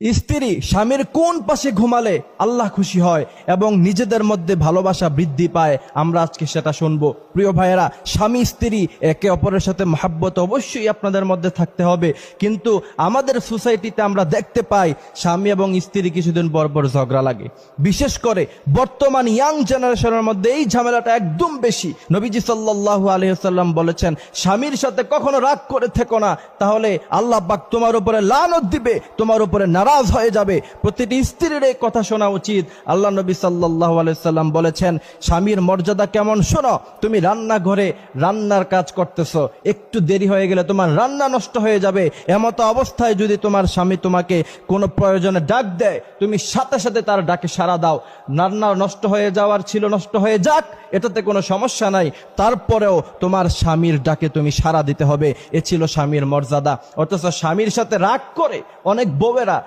স্ত্রী স্বামীর কোন পাশে ঘুমালে আল্লাহ খুশি হয় এবং নিজেদের মধ্যে ভালোবাসা বৃদ্ধি পায়, আমরা আজকে সেটা শুনবো। প্রিয় ভাইয়েরা, স্বামী স্ত্রী একে অপরের সাথে মহাব্বত অবশ্যই আপনাদের মধ্যে থাকতে হবে, কিন্তু আমাদের সোসাইটিতে আমরা দেখতে পাই স্বামী এবং স্ত্রী কিছুদিন পর পর ঝগড়া লাগে। বিশেষ করে বর্তমান ইয়াং জেনারেশনের মধ্যে এই ঝামেলাটা একদম বেশি। নবীজি সাল্লাল্লাহু আলাইহি ওয়াসাল্লাম বলেছেন, স্বামীর সাথে কখনো রাগ করে থেকো না, তাহলে আল্লাহ পাক তোমার উপরে লানত দিবে, তোমার উপরে নারাজ হয়ে যাবে। প্রতিটি স্ত্রীর এই কথা শোনা উচিত। আল্লাহ নবী সাল্লাল্লাহু আলাইহি সাল্লাম বলেছেন, স্বামীর মর্যাদা কেমন শোনো। তুমি রান্নাঘরে রান্নার কাজ করতেছো, একটু দেরি হয়ে গেলে তোমার রান্না নষ্ট হয়ে যাবে। এমতো অবস্থায় যদি তোমার স্বামী তোমাকে কোনো প্রয়োজনে ডাক দেয়, তুমি সাথে সাথে তার ডাকে সাড়া দাও। রান্না নষ্ট হয়ে যাওয়ার ছিল, নষ্ট হয়ে যাক, এটাতে কোনো সমস্যা নাই, তারপরেও তোমার স্বামীর ডাকে তুমি সাড়া দিতে হবে। এ ছিল স্বামীর মর্যাদা। অথচ স্বামীর সাথে রাগ করে অনেক বউয়েরা